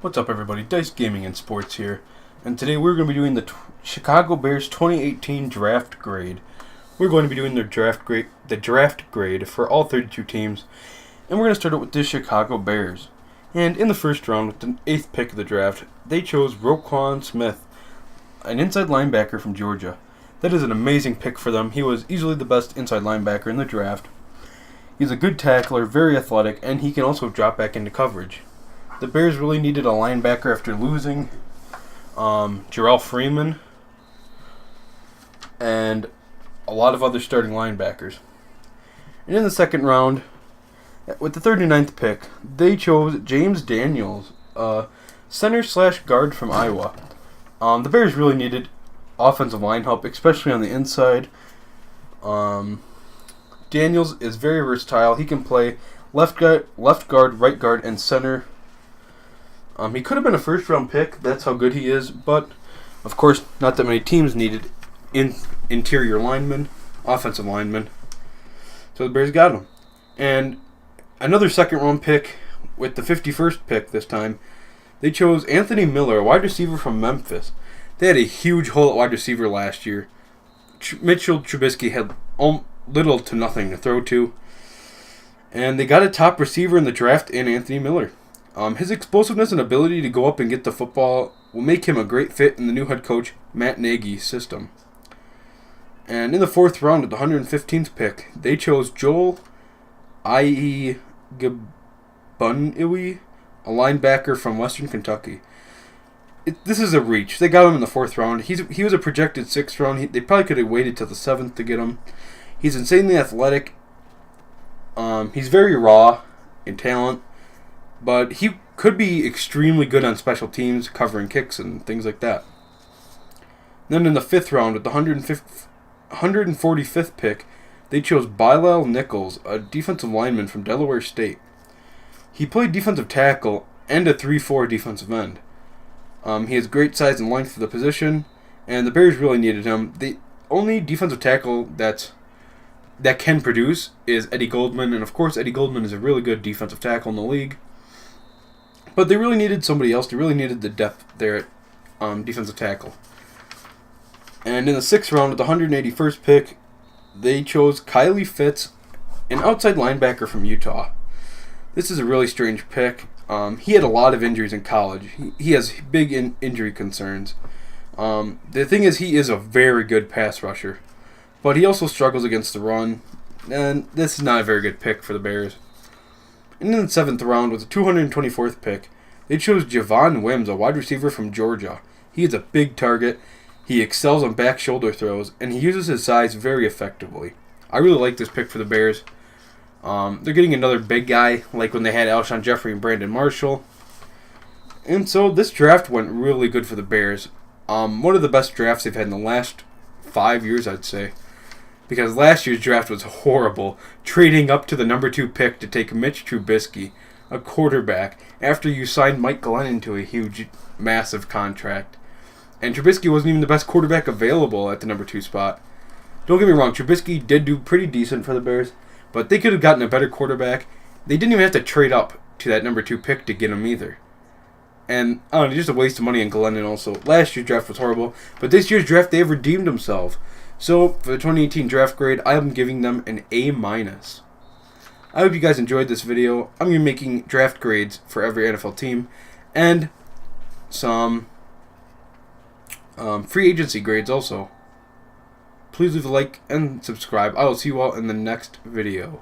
What's up, everybody? Dice Gaming and Sports here, and today we're going to be doing the Chicago Bears 2018 draft grade. We're going to be doing the draft grade for all 32 teams, and we're going to start out with the Chicago Bears. And in the first round, with the 8th pick of the draft, they chose Roquan Smith, an inside linebacker from Georgia. That is an amazing pick for them. He was easily the best inside linebacker in the draft. He's a good tackler, very athletic, and he can also drop back into coverage. The Bears really needed a linebacker after losing Jarrell Freeman and a lot of other starting linebackers. And in the second round, with the 39th pick, they chose James Daniels, center/guard from Iowa. The Bears really needed offensive line help, especially on the inside. Daniels is very versatile. He can play left guard, right guard, and center. He could have been a first-round pick. That's how good he is. But, of course, not that many teams needed interior linemen, offensive linemen. So the Bears got him. And another second-round pick with the 51st pick this time. They chose Anthony Miller, a wide receiver from Memphis. They had a huge hole at wide receiver last year. Mitchell Trubisky had little to nothing to throw to. And they got a top receiver in the draft in Anthony Miller. His explosiveness and ability to go up and get the football will make him a great fit in the new head coach Matt Nagy's system. And in the fourth round, at the 115th pick, they chose Joel Igbunniwe, a linebacker from Western Kentucky. This is a reach. They got him in the fourth round. He was a projected sixth round. They probably could have waited till the seventh to get him. He's insanely athletic. He's very raw in talent. But he could be extremely good on special teams, covering kicks and things like that. Then in the fifth round, at the 145th pick, they chose Bilal Nichols, a defensive lineman from Delaware State. He played defensive tackle and a 3-4 defensive end. He has great size and length for the position, and the Bears really needed him. The only defensive tackle that can produce is Eddie Goldman, and of course Eddie Goldman is a really good defensive tackle in the league. But they really needed somebody else. They really needed the depth there at defensive tackle. And in the sixth round, at the 181st pick, they chose Kylie Fitz, an outside linebacker from Utah. This is a really strange pick. He had a lot of injuries in college. He has big injury concerns. The thing is, he is a very good pass rusher. But he also struggles against the run. And this is not a very good pick for the Bears. And in the seventh round, with the 224th pick, they chose Javon Wims, a wide receiver from Georgia. He is a big target. He excels on back shoulder throws, and he uses his size very effectively. I really like this pick for the Bears. They're getting another big guy, like when they had Alshon Jeffrey and Brandon Marshall. And so this draft went really good for the Bears. One of the best drafts they've had in the last 5 years, I'd say. Because last year's draft was horrible, trading up to the number 2 pick to take Mitch Trubisky, a quarterback, after you signed Mike Glennon to a huge, massive contract. And Trubisky wasn't even the best quarterback available at the number 2 spot. Don't get me wrong, Trubisky did do pretty decent for the Bears, but they could have gotten a better quarterback. They didn't even have to trade up to that number 2 pick to get him either. And, I don't know, just a waste of money on Glennon also. Last year's draft was horrible, but this year's draft, they have redeemed themselves. So, for the 2018 draft grade, I am giving them an A-. I hope you guys enjoyed this video. I'm going to be making draft grades for every NFL team, and some free agency grades also. Please leave a like and subscribe. I will see you all in the next video.